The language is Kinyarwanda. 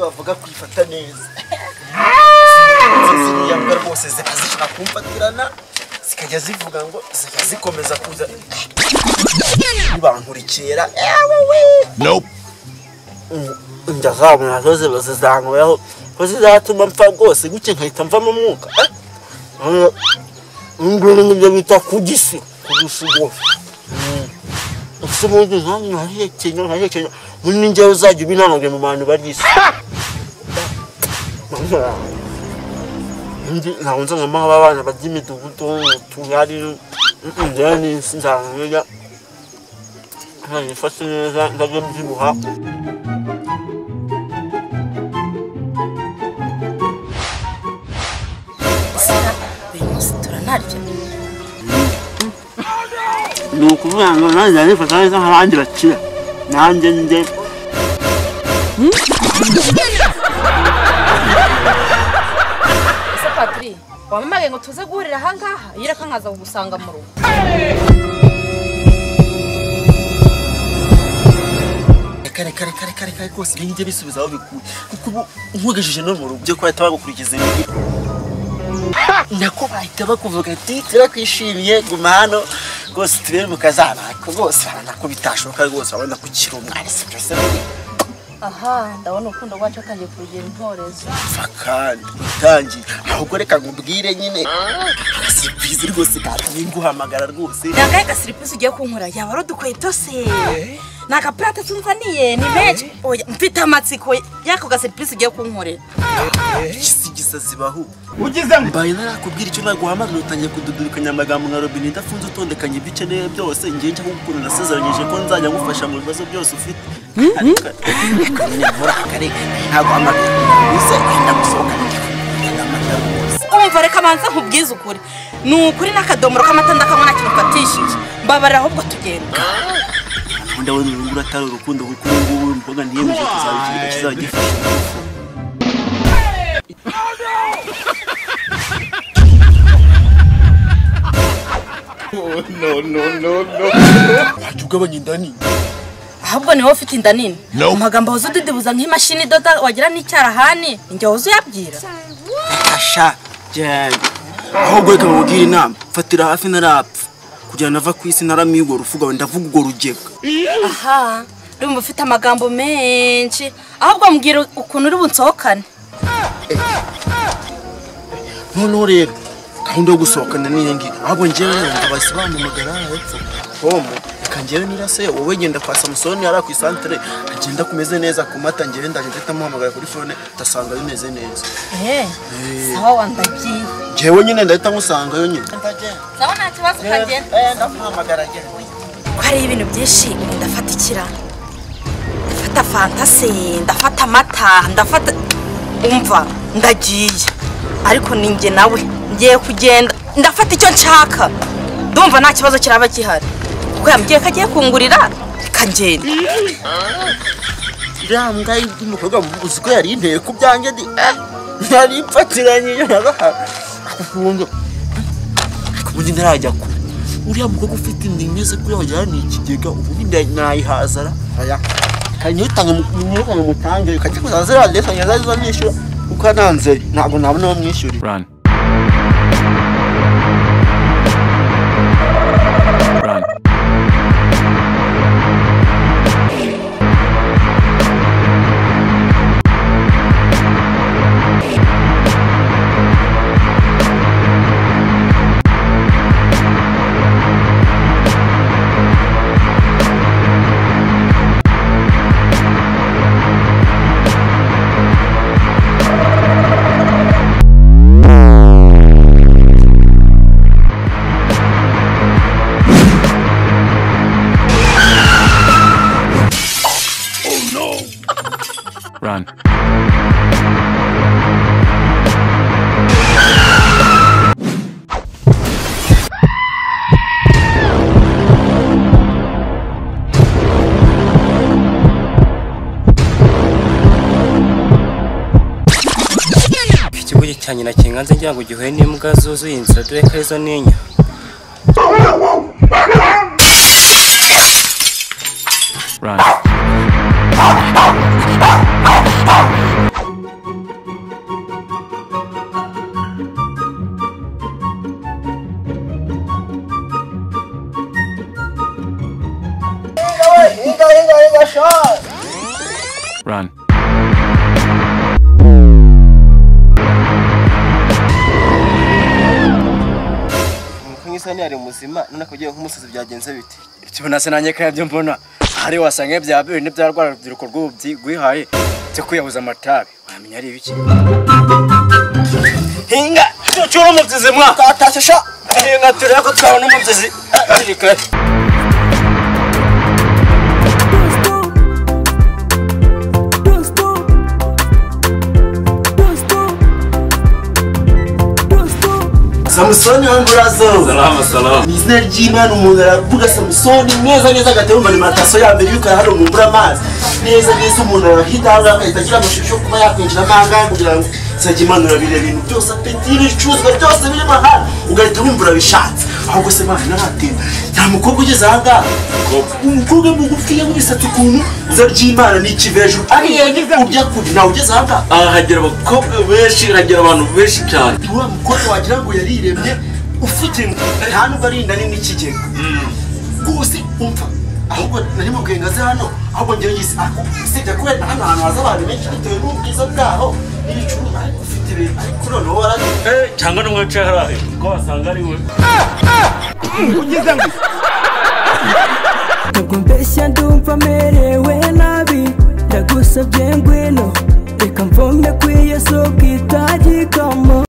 bavuga kwifata neza ziriya mbwa rwose zikazishaka kumfatirana zikajya zivuga ngo zikajya zikomeza kuza bankurikira nope ndazabona zose bazizankoraho ko zizatuma mpfa rwose guke nkahita mva mu mwuka ngibyo bita kugisi rwose ubundi nkahekenya muri ninjye uzajya ubinanage mu bantu baryisi ntabwo nza nkamaho abana barya imidugudu tugari njyewe nzamenya nifashe neza ndabyo mbyibuha ni ukuvuga ngo nanjye nifata neza nk'abandi bakira nanjye nde ese Patri wamamaye ngo tuze guhurira aha ngaha yireka nkaza kugusanga mu rugo kare rwose ibinjye bisubizaho bikuye kuko ubu nkugejeje no mu rugo byo ko bahita bagukurikiza ibintu nako bahita bakuvuga ati turakwishimiye guma hano rwose tubere mu kazana rwose nako bitashoboka rwose abona ko ukiri umwari se aha ndabona urukundo rwacu atangiye kurugera intorezo fakandi utangiye ahubwo reka nkubwire nyine surprise rwose katumye nguhamagara rwose ndagaye ka surprise ugiye kunkora yaba rodukweto se naka plate tunzaniye ni menshi oya mfite amatsiko yako ga surprise ugiye kunkorera ikisigisa zibaho ugize mbaye narakubwira icyo naguhamagara utangiye kududurikanya amagambo nka Robin idafunze utondekanye ibikeneye byose ngiye nje kugukura nasezeranyije ko nzajya ngufasha mu bibazo byose ufite umva reka manza nkubwize ukuri ni ukuri n'akadomoro k'amata ndakamwe nta kintu ufatishije mbabarira ahubwo tugenda ndabona urunguru atari urukundo kuko ubu mboga niyemeje kuzabikira kizagifasha no ugabanya inda nini ahubwo niwe ufite inda nini amagambo wazo udidibuza nk'imashini idoda wagira n'icyarahani njye wazo uyabwira asha jyane ahubwo reka mubwire inama fatira hafi narapfa kugira nava ku isi naramiye urwo rufuga ndavuga urwo rugega aha ndumva ufite amagambo menshi ahubwo mbwira ukuntu uri bunsohokane noneho rero gahunda yo gusohokana niyo ngiyo ahubwo njyewe ndabasi bamumagara hepfo homo reka njyewe nirase wowe genda kwa Samusoni yari ku isantere agenda kumeze neza ku mata njyewe ndaje ndamuhamagara kuri phone utasanga bimeze neza sawa wandagiye njyewe nyine ndahita nkusanga yo nyine sawa nta kibazo kagenda ndamuhamagara njyewe ko hari ibintu byinshi ndafata ikira ndafata fantasi ndafata amata ndafata umva ndagiye ariko ninjye nawe ngiye kugenda ndafata icyo nshaka ndumva nta kibazo kiraba gihari kuko yambwiye ko agiye kungurira kagenda irambwa y'umukobwa uzi ko yari inteye ku byanjye yari ipfatiranye akufunga ubundi ntarajya kure uriya mukobwa ufite inda imeze kuri wagira ni ikigega ubundi nayihazara aya kanyutanga mu mutange kajya kuzazira ndetse nyazaza nishyura kuko ananze ntabwo nabona bamwishyura Run. Ikigo cyanye na kinganze ngira ngo gihuye n'imbwa zuzuye inzira dore ko arizo ninya. Run. Run. Nk'isani ari muzima none kugiye nk'umusazi byagenze bite? Kibona se nanye kandi byo mbona hari wasanga byabe n'ibyarwara rubyiruko rw'ubyi gwihaye cyo kuyabuza amatabi wamenya ari ibiki hinga cyo umubyizi mwaka atashasha hinga ture ko twabona umubyizi ariko Samusoni wangurazo. Salama. Izina ry'Imana umuntu aravuga Samusoni neza agateruma alimentaso ya mbere yuko hano mu mbura amazi. Neza umuntu arahita agahita agira amashusho kuba yakwinjira amanga kugira ngo Sagimana urabire ibintu byose apetire icuzwa byose biri mahana ugahita wumva urabishatse. Ahubwo se bana naratinda. Nta mukobwa ugeze aha umukobwa mugufi yabisatse ukuntu za ry'Imana n'ikivejo. Ari yagize urya kuri nawe ugeze aha hagera abakobwa benshi hagera abantu benshi cyane. Uwa mukobwa wagira ngo yariremye ufite nta nubwo ari inda nini ikigega rwose umva ahubwo nari mubwiye ngaze hano ahubwo ngewe ngise usibye kubera hano hantu haza abantu benshi bitewe n'ubwiza bwaho n'ibicuruzwa ariko ufite ibintu ariko noneho cyangwa n'umwe wicaye hariya ko wasanga ari we ntabwo mbeshya ndumva merewe